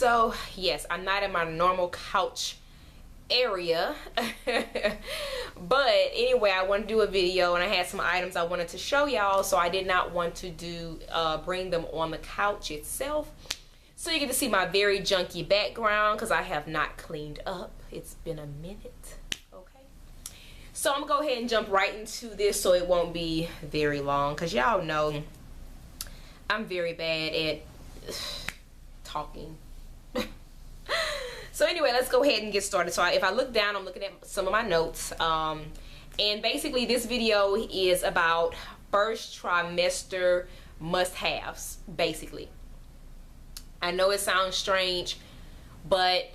So yes, I'm not in my normal couch area. But anyway, I want to do a video and I had some items I wanted to show y'all, so I did not want to do bring them on the couch itself. So you get to see my very junky background because I have not cleaned up. It's been a minute. Okay, so I'm gonna go ahead and jump right into this so it won't be very long, because y'all know I'm very bad at talking. So anyway, let's go ahead and get started. So if I look down, I'm looking at some of my notes. And basically this video is about first trimester must-haves, basically. I know it sounds strange, but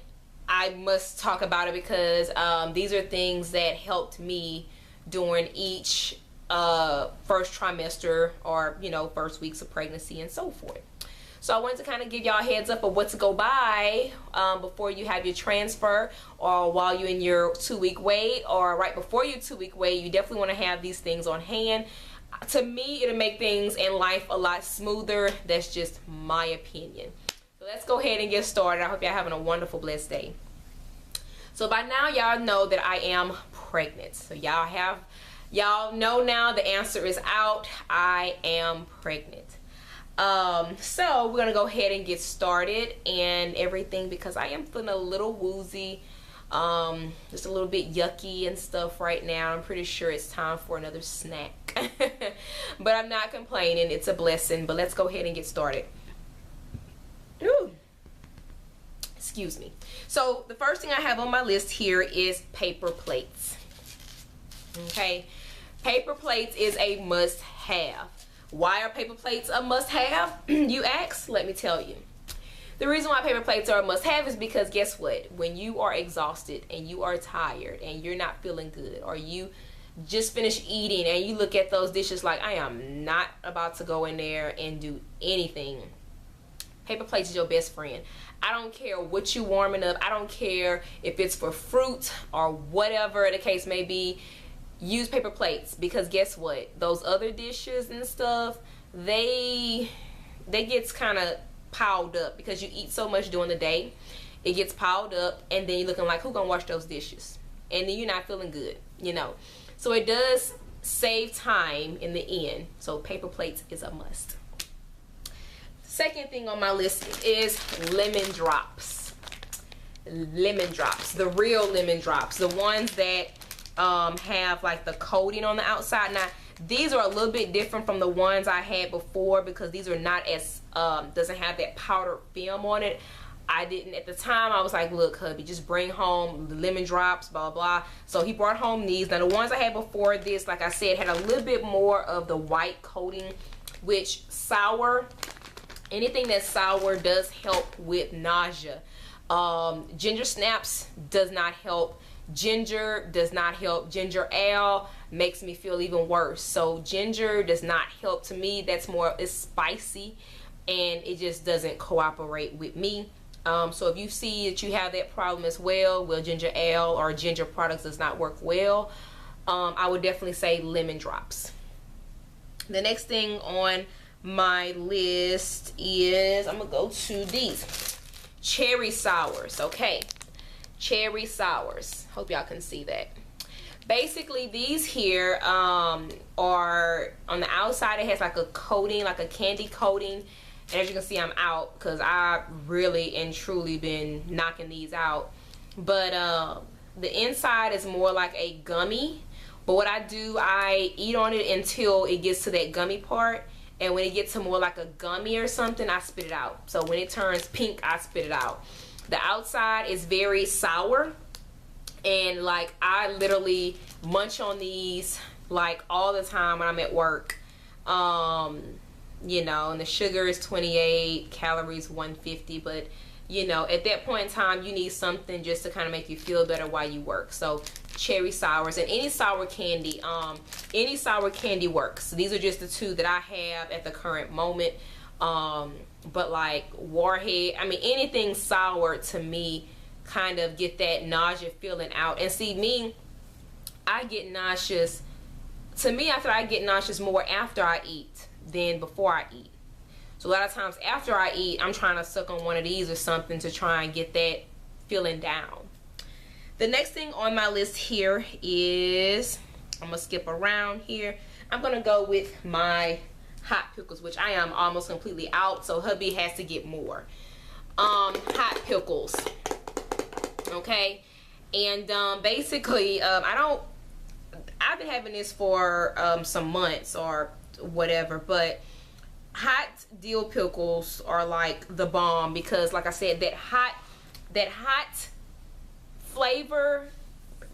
I must talk about it because these are things that helped me during each first trimester, or, you know, first weeks of pregnancy and so forth. So I wanted to kind of give y'all a heads up of what to go by before you have your transfer, or while you're in your 2-week wait, or right before your 2-week wait. You definitely want to have these things on hand. To me, it'll make things in life a lot smoother. That's just my opinion. So let's go ahead and get started. I hope y'all having a wonderful, blessed day. So by now, y'all know that I am pregnant. So y'all know now the answer is out. I am pregnant. So we're gonna go ahead and get started and everything, because I am feeling a little woozy, just a little bit yucky and stuff right now. I'm pretty sure it's time for another snack. But I'm not complaining, it's a blessing. But let's go ahead and get started. Ooh. Excuse me. So the first thing I have on my list here is paper plates. Okay, paper plates is a must-have. Why are paper plates a must-have, you ask? Let me tell you. The reason why paper plates are a must-have is because guess what? When you are exhausted and you are tired and you're not feeling good, or you just finished eating and you look at those dishes like, I am not about to go in there and do anything, paper plates is your best friend. I don't care what you warming up. I don't care if it's for fruit or whatever the case may be. Use paper plates, because guess what? Those other dishes and stuff, they gets kind of piled up because you eat so much during the day. It gets piled up, and then you're looking like, who gonna wash those dishes? And then you're not feeling good, you know. So it does save time in the end. So paper plates is a must. Second thing on my list is lemon drops. Lemon drops, the real lemon drops, the ones that have like the coating on the outside. Now these are a little bit different from the ones I had before, because these are not as doesn't have that powdered film on it. I didn't at the time. I was like, look hubby, just bring home the lemon drops, blah blah. So he brought home these. Now the ones I had before this, like I said, had a little bit more of the white coating, which sour, anything that's sour does help with nausea. Ginger snaps does not help. Ginger does not help. Ginger ale makes me feel even worse. So ginger does not help to me. That's more, it's spicy and it just doesn't cooperate with me. So if you see that you have that problem as well, ginger ale or ginger products does not work well, I would definitely say lemon drops. The next thing on my list is, I'm gonna go to these cherry sours. Okay, cherry sours, hope y'all can see that. Basically these here are on the outside, it has like a coating, like a candy coating, and as you can see I'm out because I really and truly been knocking these out. But the inside is more like a gummy, but what I do, I eat on it until it gets to that gummy part, and when it gets to more like a gummy or something, I spit it out. So when it turns pink, I spit it out. The outside is very sour, and like I literally munch on these like all the time when I'm at work. You know, and the sugar is 28, calories 150, but you know, at that point in time you need something just to kind of make you feel better while you work. So cherry sours and any sour candy works. So these are just the two that I have at the current moment. But like Warhead, I mean anything sour to me kind of get that nausea feeling out. And see me, I get nauseous, to me I feel I get nauseous more after I eat than before I eat. So a lot of times after I eat, I'm trying to suck on one of these or something to try and get that feeling down. The next thing on my list here is, I'm gonna skip around here. I'm gonna go with my hot pickles, which I am almost completely out, so hubby has to get more. Hot pickles, okay? And basically, I've been having this for some months or whatever, but hot dill pickles are like the bomb, because like I said, that hot flavor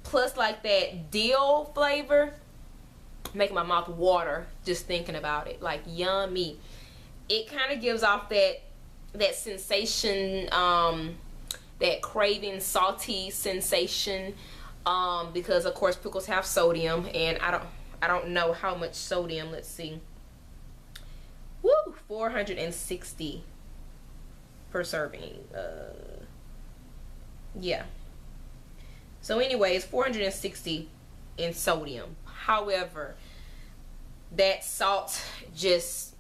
plus like that dill flavor making my mouth water just thinking about it. Like, yummy. It kind of gives off that sensation, that craving, salty sensation, because of course pickles have sodium, and I don't know how much sodium. Let's see. Woo, 460 per serving. Yeah. So anyways, 460 in sodium. However, that salt just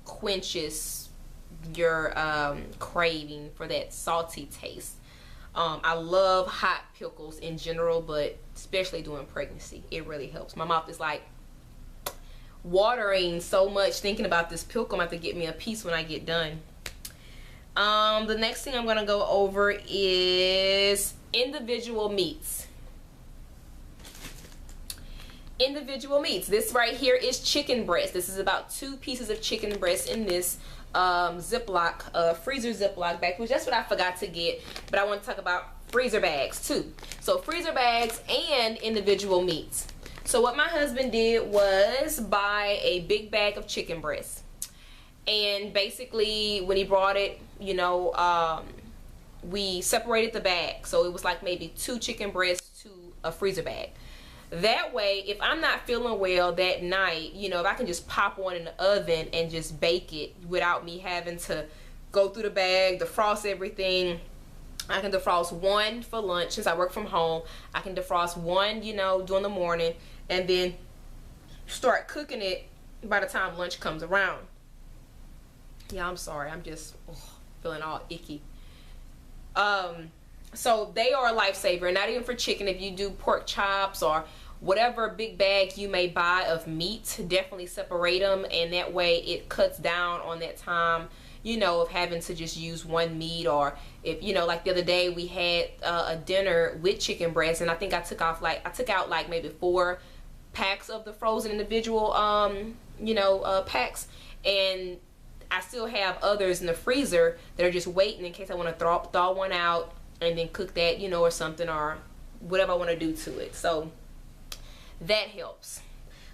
quenches your craving for that salty taste. I love hot pickles in general, but especially during pregnancy, it really helps. My mouth is like watering so much thinking about this pickle. I'm gonna have to get me a piece when I get done. The next thing I'm gonna go over is individual meats. Individual meats. This right here is chicken breast. This is about 2 pieces of chicken breast in this Ziploc, freezer Ziploc bag, which that's what I forgot to get, but I want to talk about freezer bags too. So freezer bags and individual meats. So what my husband did was buy a big bag of chicken breast, and basically when he brought it, you know, we separated the bag, so it was like maybe 2 chicken breasts to a freezer bag. That way, if I'm not feeling well that night, you know, if I can just pop one in the oven and just bake it without me having to go through the bag, defrost everything. I can defrost one for lunch since I work from home. I can defrost one, you know, during the morning, and then start cooking it by the time lunch comes around. Yeah, I'm sorry. I'm just feeling all icky. So they are a lifesaver, not even for chicken. If you do pork chops or whatever big bag you may buy of meat, definitely separate them, and that way it cuts down on that time, you know, of having to just use one meat. Or if, you know, like the other day we had a dinner with chicken breast, and I think I took out like maybe 4 packs of the frozen individual you know, packs, and I still have others in the freezer that are just waiting in case I want to thaw one out and then cook that, you know, or something, or whatever I want to do to it. So that helps.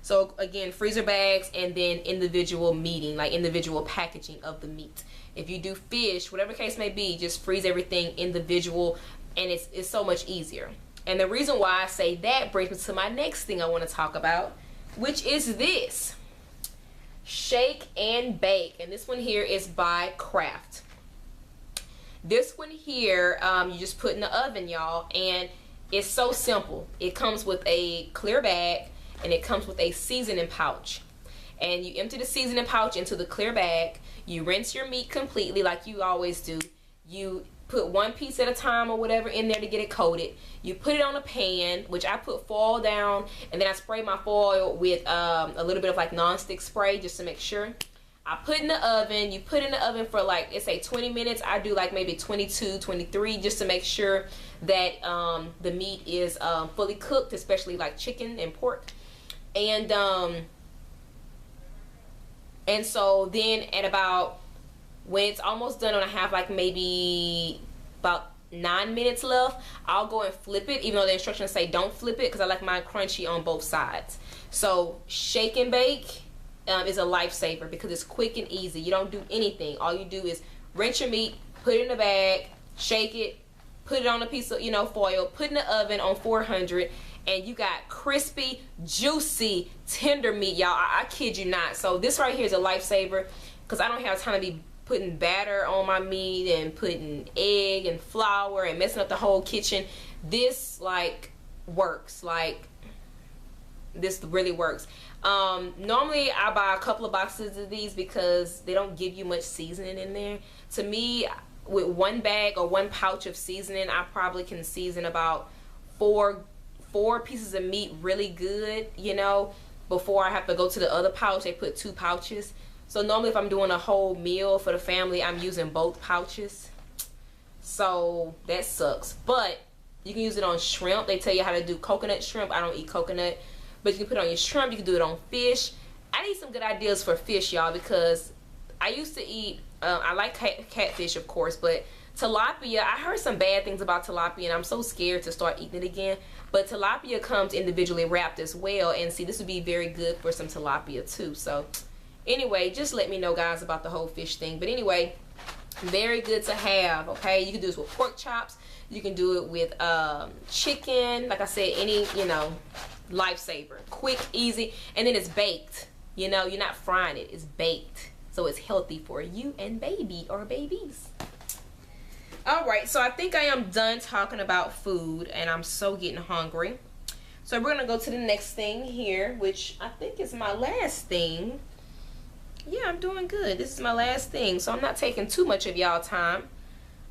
So again, freezer bags, and then individual meating, like individual packaging of the meat. If you do fish, whatever case may be, just freeze everything individual, and it's so much easier. And the reason why I say that brings me to my next thing I want to talk about, which is this shake and bake. And this one here is by Kraft. This one here, you just put in the oven, y'all, and it's so simple. It comes with a clear bag, and it comes with a seasoning pouch. And you empty the seasoning pouch into the clear bag. You rinse your meat completely like you always do. You put 1 piece at a time or whatever in there to get it coated. You put it on a pan, which I put foil down, and then I spray my foil with a little bit of like non-stick spray just to make sure. I put in the oven. You put in the oven for like, let's say 20 minutes. I do like maybe 22, 23, just to make sure that the meat is fully cooked, especially like chicken and pork. And so then at about, when it's almost done and I have like maybe about 9 minutes left, I'll go and flip it, even though the instructions say don't flip it, because I like mine crunchy on both sides. So shake and bake is a lifesaver because it's quick and easy. You don't do anything. All you do is rinse your meat, put it in the bag, shake it, put it on a piece of, you know, foil, put it in the oven on 400, and you got crispy, juicy, tender meat, y'all. I kid you not. So this right here is a lifesaver because I don't have time to be putting batter on my meat and putting egg and flour and messing up the whole kitchen. This like works. Like, this really works. Normally I buy a couple of boxes of these because they don't give you much seasoning in there. To me, with one bag or one pouch of seasoning, I probably can season about four pieces of meat really good, you know, before I have to go to the other pouch. They put 2 pouches. So normally if I'm doing a whole meal for the family, I'm using both pouches. So that sucks. But you can use it on shrimp. They tell you how to do coconut shrimp. I don't eat coconut. But you can put it on your shrimp. You can do it on fish. I need some good ideas for fish, y'all, because I used to eat, I like catfish, of course, but tilapia, I heard some bad things about tilapia, and I'm so scared to start eating it again. But tilapia comes individually wrapped as well, and see, this would be very good for some tilapia too. So anyway, just let me know, guys, about the whole fish thing. But anyway, very good to have. Okay, you can do this with pork chops. You can do it with chicken. Like I said, any, you know, lifesaver. Quick, easy, and then it's baked. You know, you're not frying it. It's baked, so it's healthy for you and baby or babies. Alright, so I think I am done talking about food, and I'm so getting hungry. So we're going to go to the next thing here, which I think is my last thing. Yeah, I'm doing good. This is my last thing, so I'm not taking too much of y'all time.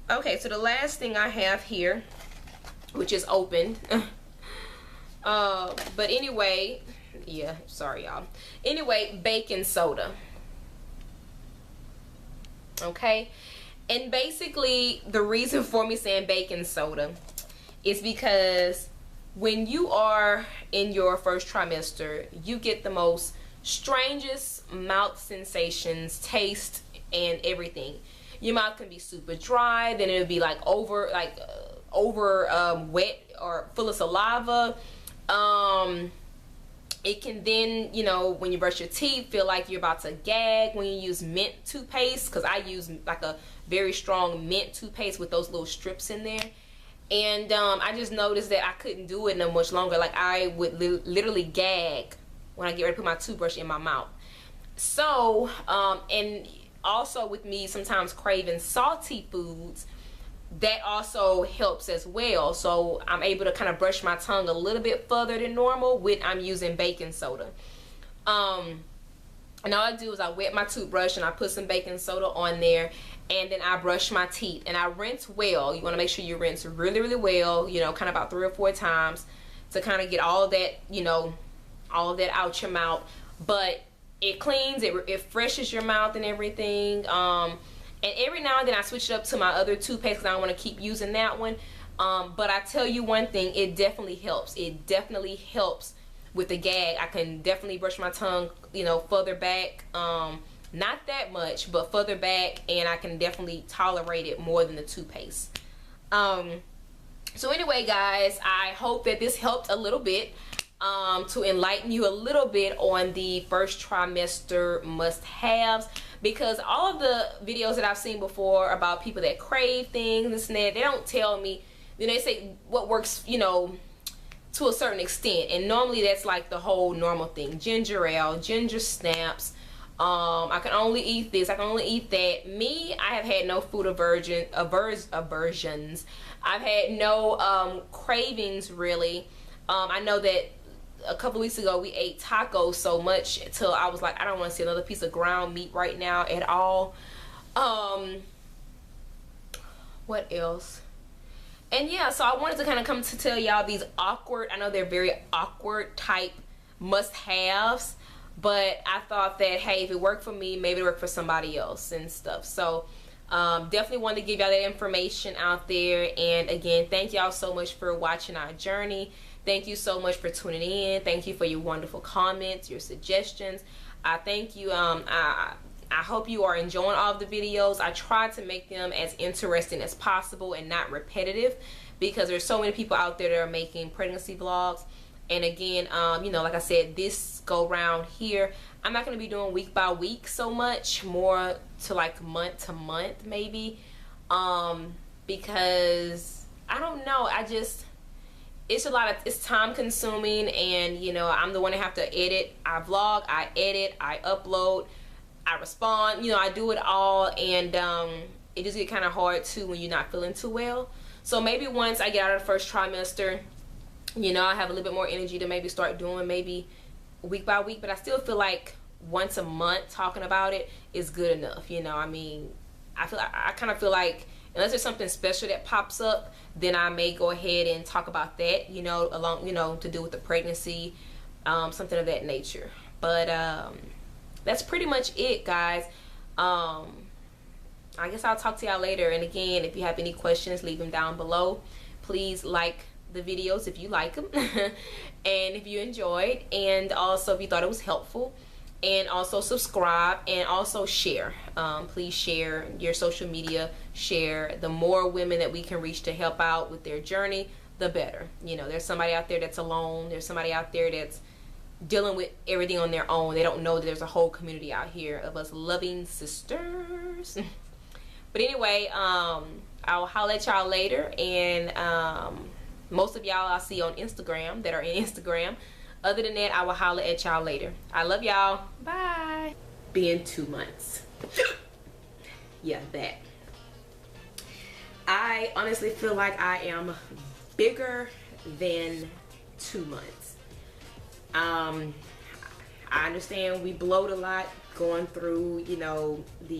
Okay, so the last thing I have here, which is opened. But anyway, yeah, sorry y'all. Anyway, baking soda. Okay. And basically, the reason for me saying baking soda is because when you are in your first trimester, you get the most strangest mouth sensations, taste, and everything. Your mouth can be super dry, then it'll be like over wet or full of saliva. It can then, you know, when you brush your teeth, feel like you're about to gag when you use mint toothpaste, because I use like a very strong mint toothpaste with those little strips in there. And I just noticed that I couldn't do it no much longer. Like I would literally gag when I get ready to put my toothbrush in my mouth. So, and also with me sometimes craving salty foods, that also helps as well. So I'm able to kind of brush my tongue a little bit further than normal with I'm using baking soda. And all I do is I wet my toothbrush and I put some baking soda on there, and then I brush my teeth and I rinse well. You want to make sure you rinse really, really well, you know, kind of about 3 or 4 times to kind of get all that, you know, all of that out your mouth. But it cleans, it freshes your mouth and everything. And every now and then I switch it up to my other toothpaste because I don't want to keep using that one. But I tell you one thing, it definitely helps. It definitely helps with the gag. I can definitely brush my tongue, you know, further back. Not that much, but further back, and I can definitely tolerate it more than the toothpaste. So anyway, guys, I hope that this helped a little bit to enlighten you a little bit on the first trimester must-haves. Because all of the videos that I've seen before about people that crave things, this and that, they don't tell me, you know, they say what works, you know, to a certain extent. And normally that's like the whole normal thing. Ginger ale, ginger snaps. I can only eat this, I can only eat that. Me, I have had no food aversions. I've had no cravings really. I know that a couple weeks ago we ate tacos so much till I was like, I don't want to see another piece of ground meat right now at all. What else? And yeah, so I wanted to kind of come to tell y'all these awkward, I know they're very awkward type must-haves, but I thought that, hey, if it worked for me, maybe it worked for somebody else and stuff. So definitely wanted to give y'all that information out there. And again, thank y'all so much for watching our journey. Thank you so much for tuning in. Thank you for your wonderful comments, your suggestions. I thank you. I hope you are enjoying all of the videos. I try to make them as interesting as possible and not repetitive, because there's so many people out there that are making pregnancy vlogs. And again, you know, like I said, this go round here, I'm not going to be doing week by week so much, more to like month to month maybe, because I don't know, it's a lot of, it's time consuming, and you know, I'm the one that have to edit. I vlog, I edit, I upload, I respond, you know, I do it all, and it just get kind of hard too when you're not feeling too well. So maybe once I get out of the first trimester, you know, I have a little bit more energy to maybe start doing maybe week by week, but I still feel like once a month talking about it is good enough. You know, I mean, I kind of feel like unless there's something special that pops up, then I may go ahead and talk about that, you know, along, you know, to do with the pregnancy, something of that nature. But that's pretty much it, guys. I guess I'll talk to y'all later. And again, if you have any questions, leave them down below. Please like the videos if you like them and if you enjoyed, and also if you thought it was helpful, and also subscribe, and also share. Please share your social media, share. The more women that we can reach to help out with their journey, the better. You know, there's somebody out there that's alone, there's somebody out there that's dealing with everything on their own. They don't know that there's a whole community out here of us loving sisters. But anyway, I'll holler at y'all later, and most of y'all I'll see on Instagram that are in Instagram. Other than that, I will holler at y'all later. I love y'all. Bye. Being 2 months. Yeah, that. I honestly feel like I am bigger than 2 months. I understand we bloat a lot going through, you know, the